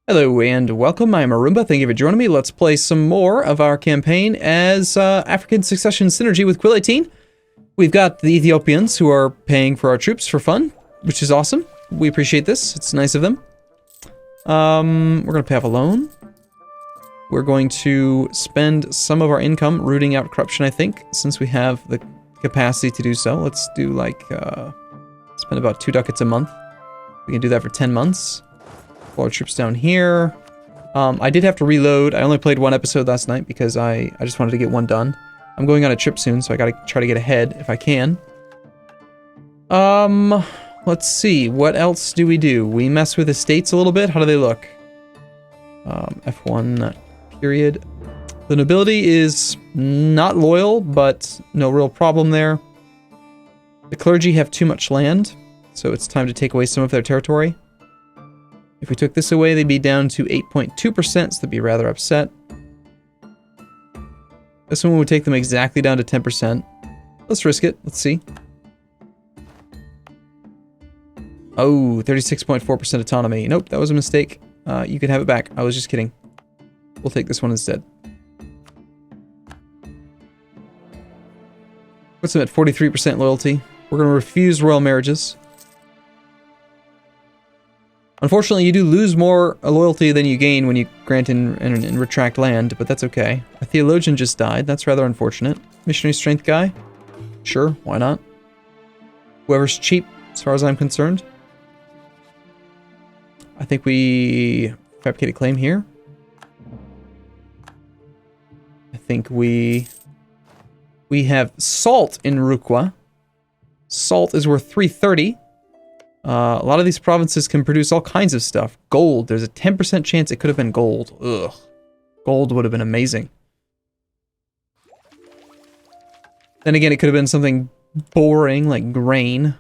Hello and welcome, I'm Arumba, thank you for joining me. Let's play some more of our campaign as African Succession Synergy with Quill18. We've got the Ethiopians who are paying for our troops for fun, which is awesome. We appreciate this, it's nice of them. We're going to pay off a loan. We're going to spend some of our income rooting out corruption, I think, since we have the capacity to do so. Let's do like, spend about 2 ducats a month. We can do that for 10 months. Our troops down here. I did have to reload. I only played one episode last night because I just wanted to get one done. I'm going on a trip soon, so I gotta try to get ahead if I can. Let's see. What else do? We mess with estates a little bit. How do they look? F1 period. The nobility is not loyal, but no real problem there. The clergy have too much land, so it's time to take away some of their territory. If we took this away, they'd be down to 8.2%, so they'd be rather upset. This one would take them exactly down to 10%. Let's risk it. Let's see. Oh, 36.4% autonomy. Nope, that was a mistake. You can have it back. I was just kidding. We'll take this one instead. Puts them at 43% loyalty. We're going to refuse royal marriages. Unfortunately, you do lose more loyalty than you gain when you grant and retract land, but that's okay. A theologian just died. That's rather unfortunate. Missionary strength guy? Sure, why not? Whoever's cheap, as far as I'm concerned. I think we fabricate a claim here. I think we have salt in Rukwa. Salt is worth 330. A lot of these provinces can produce all kinds of stuff. Gold, there's a 10% chance it could have been gold. Ugh. Gold would have been amazing. Then again, it could have been something boring like grain.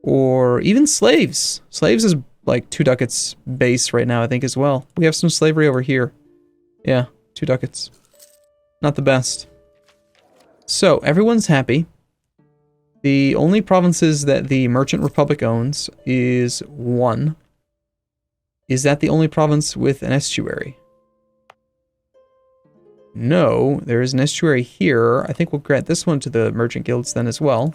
Or even slaves. Slaves is like 2 ducats base right now, I think, as well. We have some slavery over here. Yeah, 2 ducats. Not the best. So, everyone's happy. The only provinces that the Merchant Republic owns is 1. Is that the only province with an estuary? No, there is an estuary here. I think we'll grant this one to the Merchant Guilds then as well.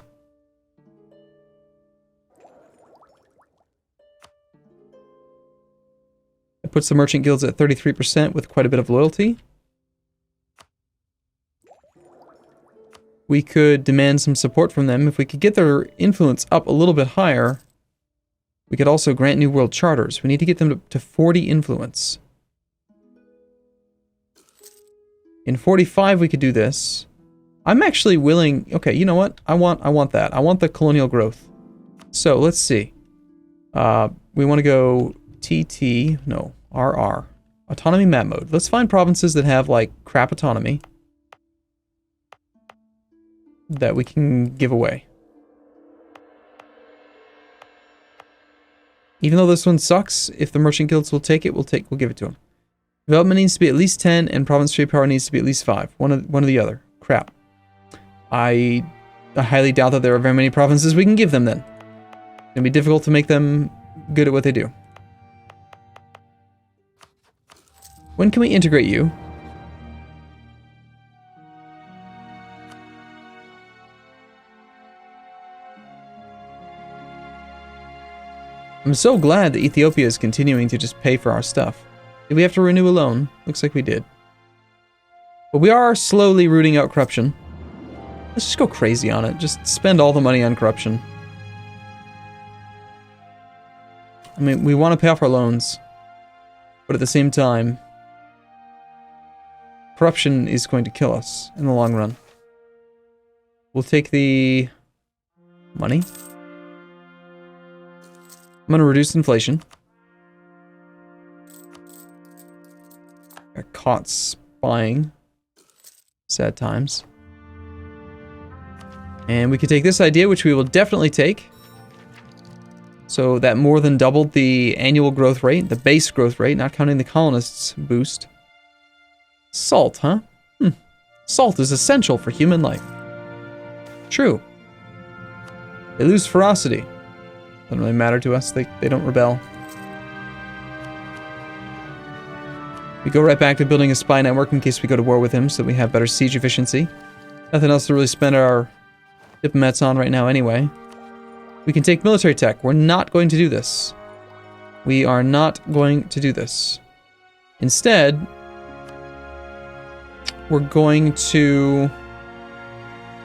It puts the Merchant Guilds at 33% with quite a bit of loyalty. We could demand some support from them. If we could get their influence up a little bit higher, we could also grant new world charters. We need to get them to 40 influence. In 45, we could do this. I'm actually willing... Okay, you know what? I want that. I want the colonial growth. So, let's see. We want to go TT... No, RR. Autonomy map mode. Let's find provinces that have, like, crap autonomy that we can give away. Even though this one sucks, if the merchant guilds will take it, we'll give it to them. Development needs to be at least 10, and province trade power needs to be at least 5. One or the other. Crap. I highly doubt that there are very many provinces we can give them then. It's gonna be difficult to make them good at what they do. When can we integrate you? I'm so glad that Ethiopia is continuing to just pay for our stuff. Did we have to renew a loan? Looks like we did. But we are slowly rooting out corruption. Let's just go crazy on it. Just spend all the money on corruption. I mean, we want to pay off our loans. But at the same time, corruption is going to kill us in the long run. We'll take the money. I'm going to reduce inflation. Got caught spying. Sad times. And we could take this idea, which we will definitely take. So that more than doubled the annual growth rate, the base growth rate, not counting the colonists' boost. Salt, huh? Salt is essential for human life. True. They lose ferocity. Doesn't really matter to us. They don't rebel. We go right back to building a spy network in case we go to war with him, so that we have better siege efficiency. Nothing else to really spend our diplomats on right now anyway. We can take military tech. We're not going to do this. We are not going to do this. Instead, we're going to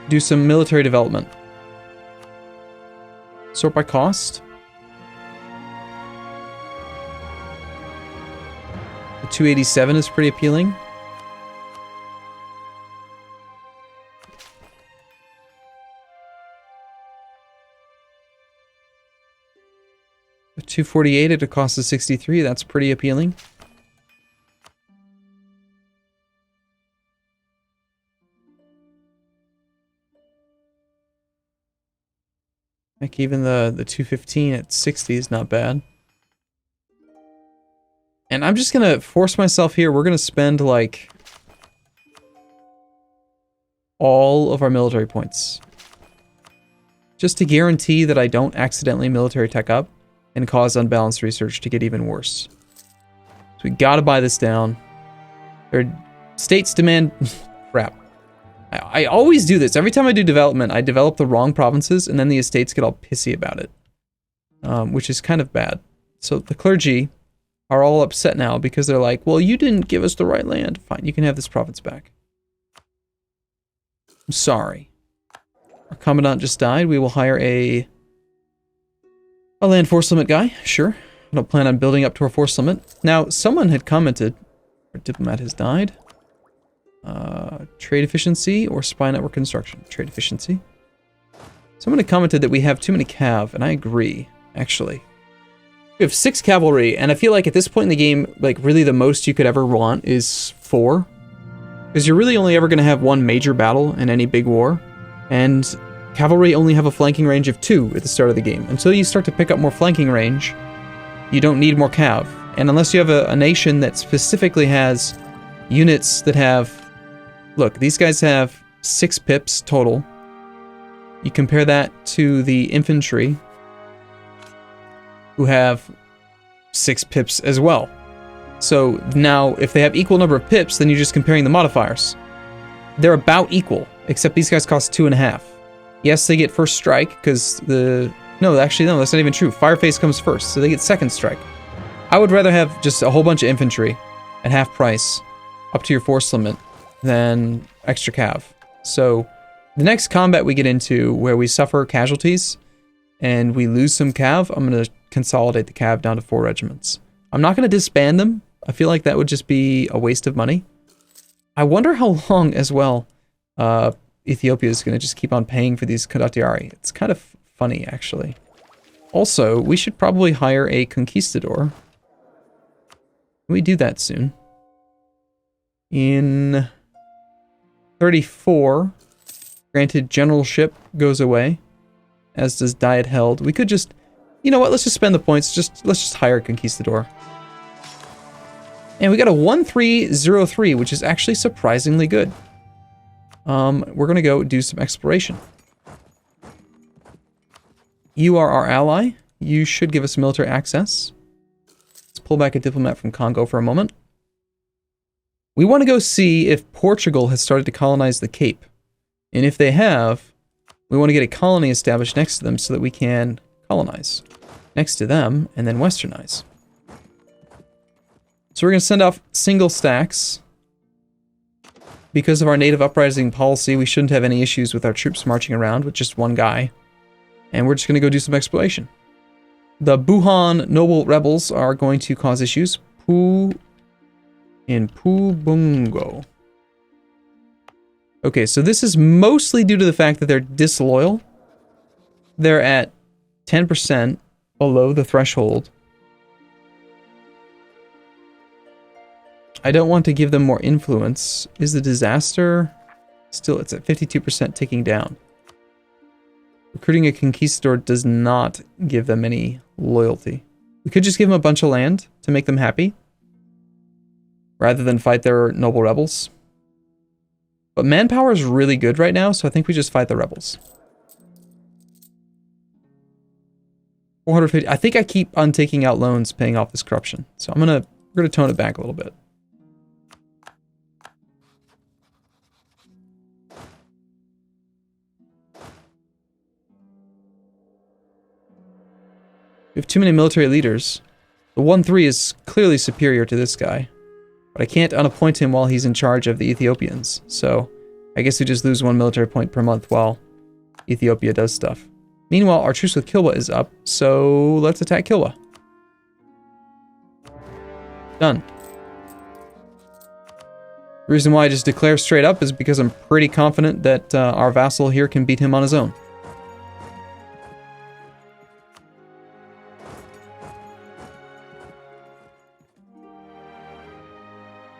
do some military development. Sort by cost. The 287 is pretty appealing. The 248 at a cost of 63, that's pretty appealing. Like even the 215 at 60 is not bad. And I'm just gonna force myself here. We're gonna spend like all of our military points. Just to guarantee that I don't accidentally military tech up and cause unbalanced research to get even worse. So we gotta buy this down. Their states demand... crap. I always do this. Every time I do development, I develop the wrong provinces, and then the estates get all pissy about it. Which is kind of bad. So the clergy are all upset now because they're like, well, you didn't give us the right land. Fine, you can have this province back. I'm sorry. Our commandant just died. We will hire a land force limit guy. Sure. I don't plan on building up to our force limit. Now, someone had commented, our diplomat has died. Trade efficiency or spy network construction? Trade efficiency. Someone had commented that we have too many cav, and I agree, actually. We have 6 cavalry, and I feel like at this point in the game, like really the most you could ever want is 4. Because you're really only ever going to have one major battle in any big war, and cavalry only have a flanking range of 2 at the start of the game. Until you start to pick up more flanking range, you don't need more cav. And unless you have a nation that specifically has units that have... Look, these guys have 6 pips total. You compare that to the infantry, who have 6 pips as well. So now, if they have equal number of pips, then you're just comparing the modifiers. They're about equal, except these guys cost 2.5. Yes, they get first strike, because the... No, actually, no, that's not even true. Fireface comes first, so they get second strike. I would rather have just a whole bunch of infantry at half price, up to your force limit, than extra cav. So the next combat we get into where we suffer casualties and we lose some cav, I'm going to consolidate the cav down to 4 regiments. I'm not going to disband them. I feel like that would just be a waste of money. I wonder how long as well Ethiopia is going to just keep on paying for these condottieri. It's kind of funny, actually. Also, we should probably hire a conquistador. Can we do that soon? In 34, granted generalship goes away, as does diet held. We could just, you know what, let's just spend the points, let's just hire a conquistador. And we got a 1303, which is actually surprisingly good. We're gonna go do some exploration. You are our ally. You should give us military access. Let's pull back a diplomat from Congo for a moment. We want to go see if Portugal has started to colonize the Cape. And if they have, we want to get a colony established next to them so that we can colonize next to them and then westernize. So we're going to send off single stacks. Because of our native uprising policy, we shouldn't have any issues with our troops marching around with just one guy. And we're just going to go do some exploration. The Buhan noble rebels are going to cause issues. In Pubungo. Okay, so this is mostly due to the fact that they're disloyal. They're at 10% below the threshold. I don't want to give them more influence. Is the disaster... Still, it's at 52% ticking down. Recruiting a conquistador does not give them any loyalty. We could just give them a bunch of land to make them happy, rather than fight their noble rebels. But manpower is really good right now, so I think we just fight the rebels. 450. I think I keep on taking out loans, paying off this corruption. So we're gonna tone it back a little bit. We have too many military leaders. The 1-3 is clearly superior to this guy. But I can't unappoint him while he's in charge of the Ethiopians. So I guess we just lose 1 military point per month while Ethiopia does stuff. Meanwhile, our truce with Kilwa is up, so let's attack Kilwa. Done. The reason why I just declare straight up is because I'm pretty confident that our vassal here can beat him on his own.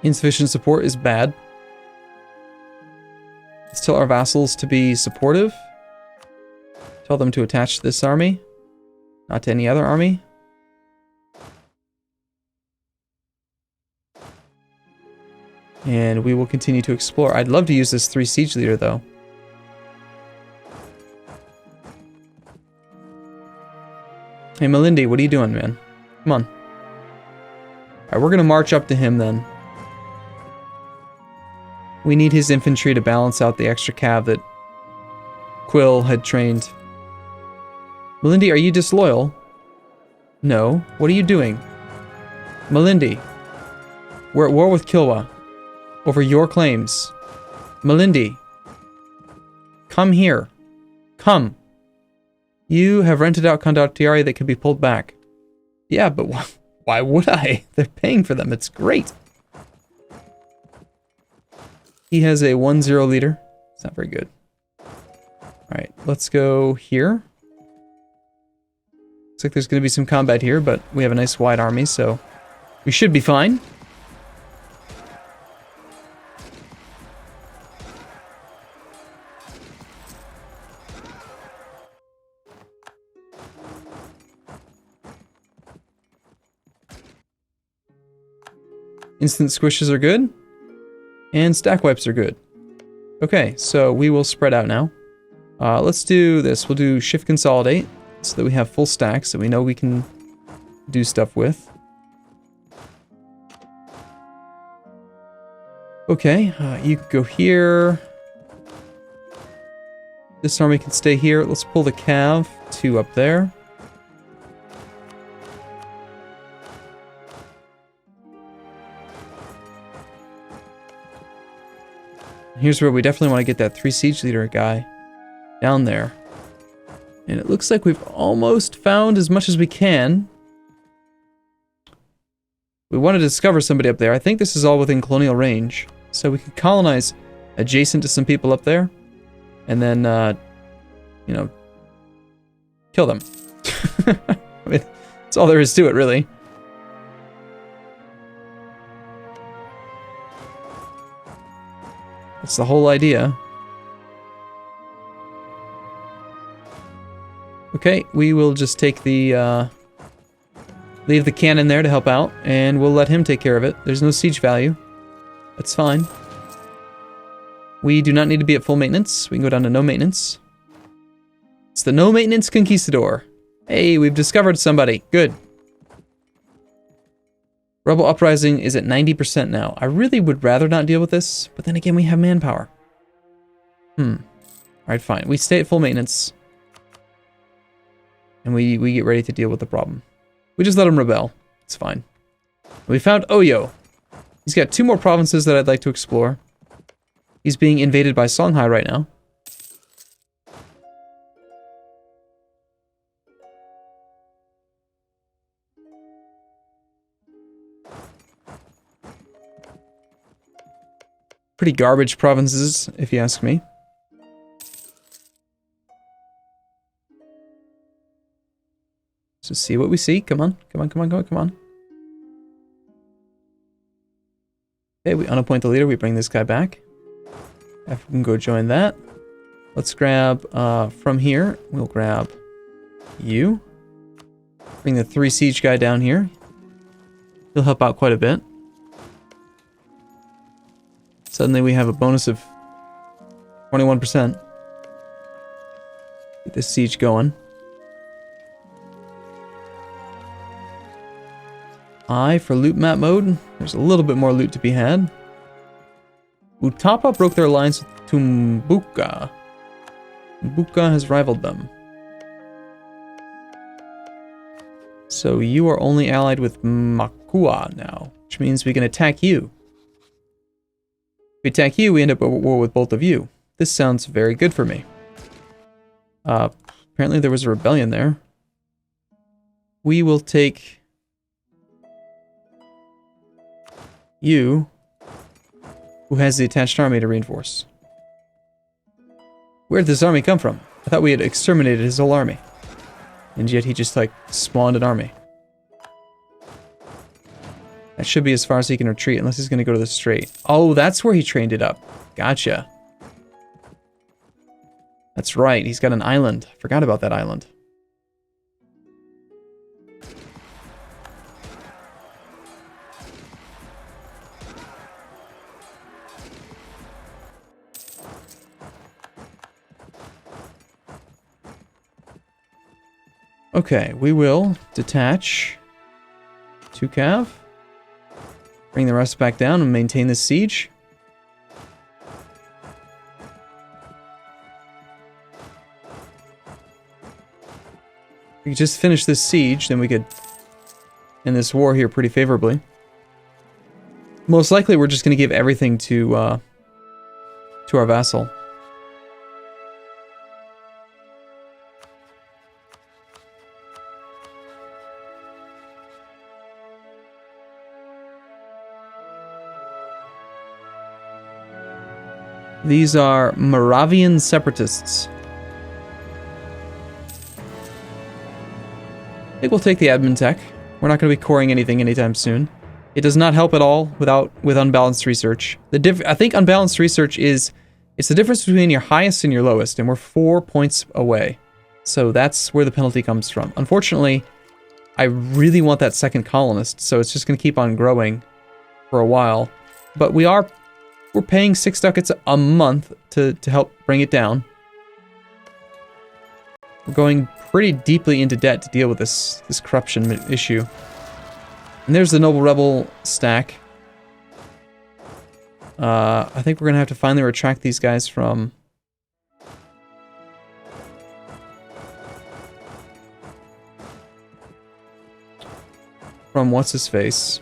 Insufficient support is bad. Let's tell our vassals to be supportive. Tell them to attach to this army, not to any other army. And we will continue to explore. I'd love to use this 3 siege leader, though. Hey, Malindi, what are you doing, man? Come on. Alright, we're gonna march up to him, then. We need his infantry to balance out the extra cav that Quill had trained. Malindi, are you disloyal? No. What are you doing? Malindi. We're at war with Kilwa. Over your claims. Malindi. Come here. Come. You have rented out condottieri that can be pulled back. Yeah, but why would I? They're paying for them. It's great. He has a 1-0 leader. It's not very good. Alright, let's go here. Looks like there's going to be some combat here, but we have a nice wide army, so we should be fine. Instant squishes are good. And stack wipes are good. Okay, so we will spread out now. Let's do this. We'll do shift consolidate so that we have full stacks that we know we can do stuff with. Okay, you can go here. This army can stay here. Let's pull the cav 2 up there. Here's where we definitely want to get that 3 siege leader guy down there. And it looks like we've almost found as much as we can. We want to discover somebody up there. I think this is all within colonial range. So we can colonize adjacent to some people up there. And then, you know, kill them. I mean, that's all there is to it, really. That's the whole idea. Okay, we will just take the, leave the cannon there to help out, and we'll let him take care of it. There's no siege value. That's fine. We do not need to be at full maintenance. We can go down to no maintenance. It's the no maintenance conquistador. Hey, we've discovered somebody. Good. Rebel uprising is at 90% now. I really would rather not deal with this, but then again, we have manpower. Alright, fine. We stay at full maintenance. And we get ready to deal with the problem. We just let him rebel. It's fine. We found Oyo. He's got 2 more provinces that I'd like to explore. He's being invaded by Songhai right now. Pretty garbage provinces, if you ask me. So see what we see. Come on. Come on, come on, come on, come on. Okay, we unappoint the leader. We bring this guy back. If we can go join that. Let's grab, from here, we'll grab you. Bring the 3 siege guy down here. He'll help out quite a bit. Suddenly we have a bonus of 21%. Get this siege going. I for loot map mode. There's a little bit more loot to be had. Utapa broke their alliance with Tumbuka. Tumbuka has rivaled them. So you are only allied with Makua now, which means we can attack you. If we attack you, we end up at war with both of you. This sounds very good for me. Apparently there was a rebellion there. We will take you, who has the attached army to reinforce. Where did this army come from? I thought we had exterminated his whole army. And yet he just, like, spawned an army. That should be as far as he can retreat, unless he's going to go to the strait. Oh, that's where he trained it up. Gotcha. That's right, he's got an island. Forgot about that island. Okay, we will detach 2 cav. Bring the rest back down and maintain this siege. If we could just finish this siege, then we could end this war here pretty favorably. Most likely we're just going to give everything to our vassal. These are Moravian separatists. I think we'll take the admin tech. We're not going to be coring anything anytime soon. It does not help at all with unbalanced research. I think unbalanced research it's the difference between your highest and your lowest, and we're 4 points away. So that's where the penalty comes from. Unfortunately, I really want that second colonist, so it's just going to keep on growing for a while. But we're paying 6 ducats a month to help bring it down. We're going pretty deeply into debt to deal with this corruption issue. And there's the Noble Rebel stack. I think we're going to have to finally retract these guys from... what's-his-face.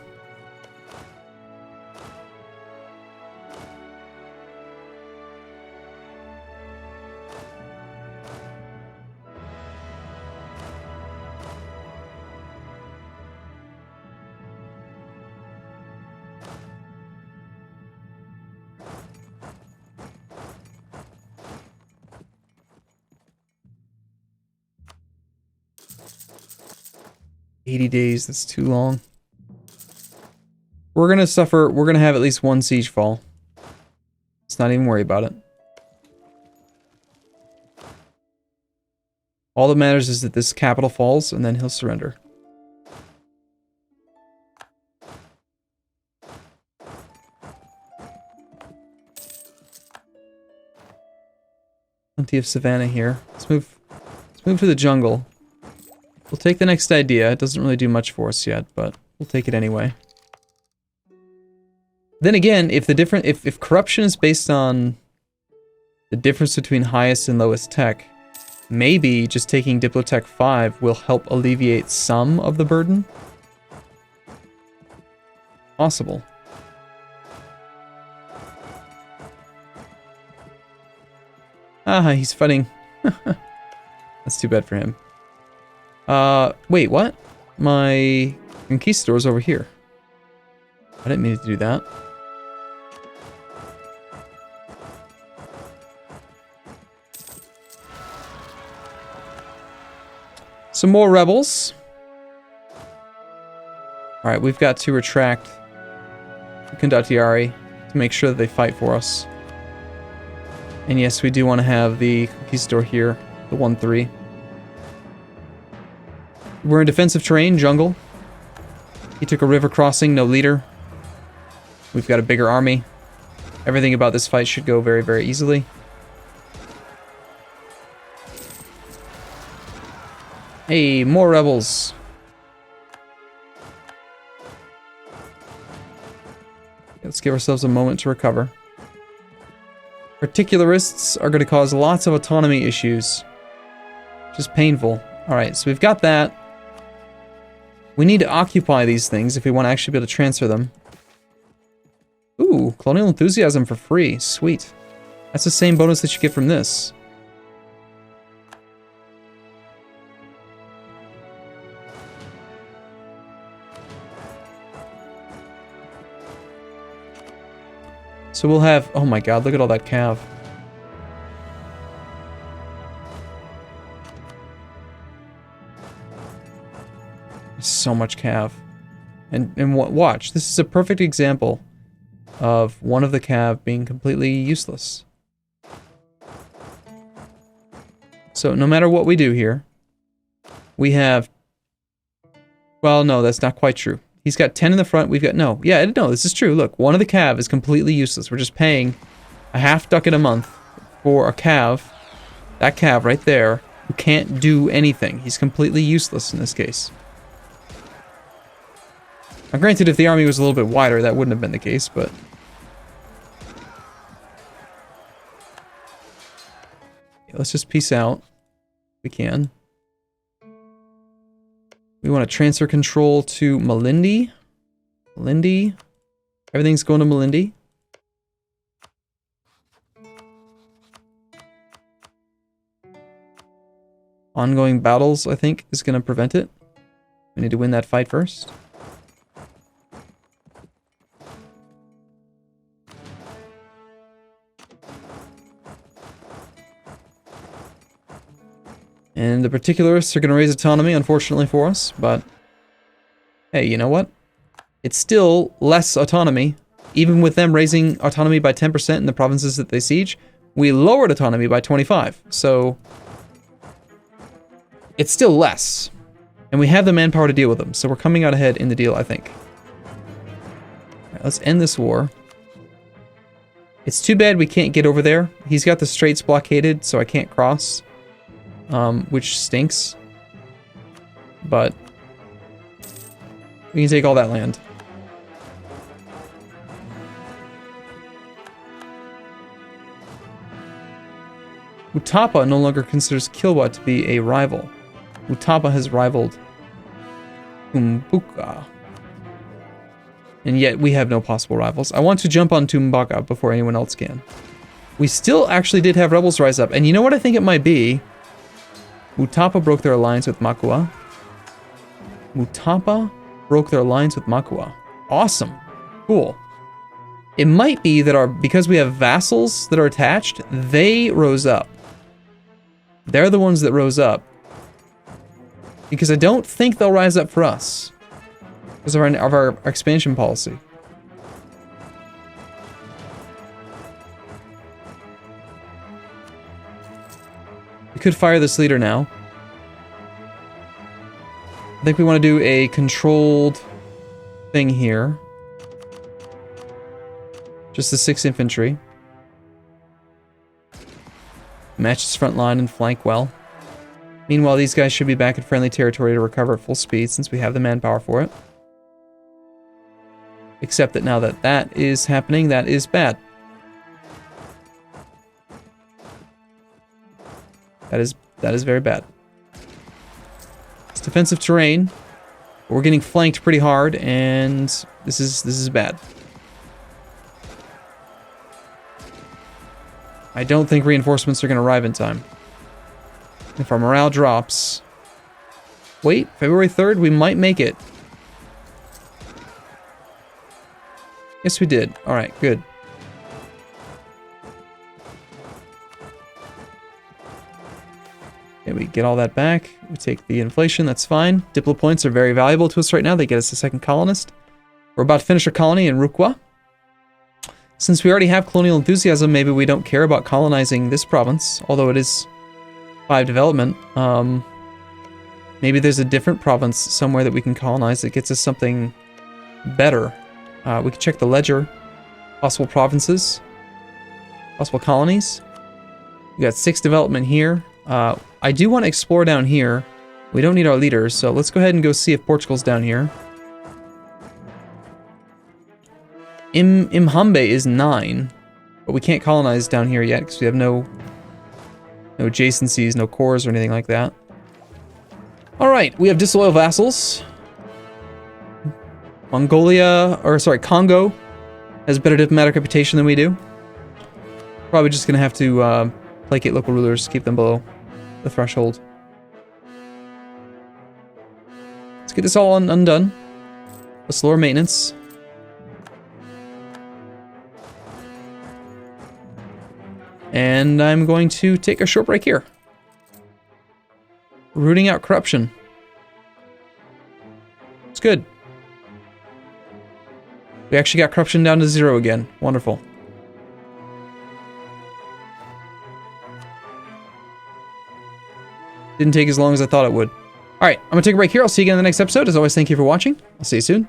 $80 days, that's too long. We're gonna suffer, we're gonna have at least 1 siege fall. Let's not even worry about it. All that matters is that this capital falls, and then he'll surrender. Plenty of savannah here. Let's move to the jungle. We'll take the next idea. It doesn't really do much for us yet, but we'll take it anyway. Then again, if corruption is based on the difference between highest and lowest tech, maybe just taking Diplotech 5 will help alleviate some of the burden. Possible. Ah, he's fighting. That's too bad for him. Wait, what? My conquistador's over here. I didn't mean to do that. Some more rebels. Alright, we've got to retract the Condottieri to make sure that they fight for us. And yes, we do want to have the conquistador here, the 1-3. We're in defensive terrain, jungle. He took a river crossing, no leader. We've got a bigger army. Everything about this fight should go very, very easily. Hey, more rebels. Let's give ourselves a moment to recover. Particularists are going to cause lots of autonomy issues. Just painful. Alright, so we've got that. We need to occupy these things if we want to actually be able to transfer them. Ooh, colonial enthusiasm for free. Sweet. That's the same bonus that you get from this. So we'll have... Oh my god, look at all that cav. So much cav. And watch, this is a perfect example of one of the cav being completely useless. So no matter what we do here, we have... Well, no, that's not quite true. He's got 10 in the front, we've got... No, yeah, no, this is true. Look, one of the cav is completely useless. We're just paying a half ducat a month for a cav, that cav right there, who can't do anything. He's completely useless in this case. Now, granted, if the army was a little bit wider, that wouldn't have been the case, but... Okay, let's just peace out. We can. We want to transfer control to Malindi. Malindi. Everything's going to Malindi. Ongoing battles, I think, is going to prevent it. We need to win that fight first. And the particularists are going to raise autonomy, unfortunately for us, but... Hey, you know what? It's still less autonomy. Even with them raising autonomy by 10% in the provinces that they siege, we lowered autonomy by 25, so... It's still less. And we have the manpower to deal with them, so we're coming out ahead in the deal, I think. Alright, let's end this war. It's too bad we can't get over there. He's got the straits blockaded, so I can't cross. Which stinks. But we can take all that land. Utapa no longer considers Kilwa to be a rival. Utapa has rivaled Umbuka. And yet we have no possible rivals. I want to jump on Tumbaga before anyone else can. We still actually did have rebels rise up. And you know what I think it might be? Mutapa broke their alliance with Makua. Mutapa broke their alliance with Makua. Awesome. Cool. It might be that because we have vassals that are attached, they rose up. They're the ones that rose up. Because I don't think they'll rise up for us. Because of our expansion policy. We could fire this leader now. I think we want to do a controlled thing here. Just the 6 infantry. Match his front line and flank well. Meanwhile, these guys should be back in friendly territory to recover at full speed since we have the manpower for it. Except that now that that is happening, that is bad. That is very bad. It's defensive terrain. We're getting flanked pretty hard, and this is bad. I don't think reinforcements are going to arrive in time. If our morale drops... Wait, February 3rd, we might make it. Yes, we did. Alright, good. Okay, we get all that back. We take the inflation, that's fine. Diplo points are very valuable to us right now. They get us a second colonist. We're about to finish our colony in Rukwa. Since we already have colonial enthusiasm, maybe we don't care about colonizing this province, although it is 5 development. Maybe there's a different province somewhere that we can colonize that gets us something better. We can check the ledger. Possible provinces. Possible colonies. We got 6 development here. I do want to explore down here. We don't need our leaders, so let's go ahead and go see if Portugal's down here. Imhambe is 9, but we can't colonize down here yet because we have no adjacencies, no cores or anything like that. Alright, we have disloyal vassals. Congo has a better diplomatic reputation than we do. Probably just gonna have to placate local rulers, keep them below the threshold. Let's get this all undone. Let's lower maintenance. And I'm going to take a short break here. Rooting out corruption. It's good. We actually got corruption down to 0 again. Wonderful. Didn't take as long as I thought it would. Alright, I'm going to take a break here. I'll see you again in the next episode. As always, thank you for watching. I'll see you soon.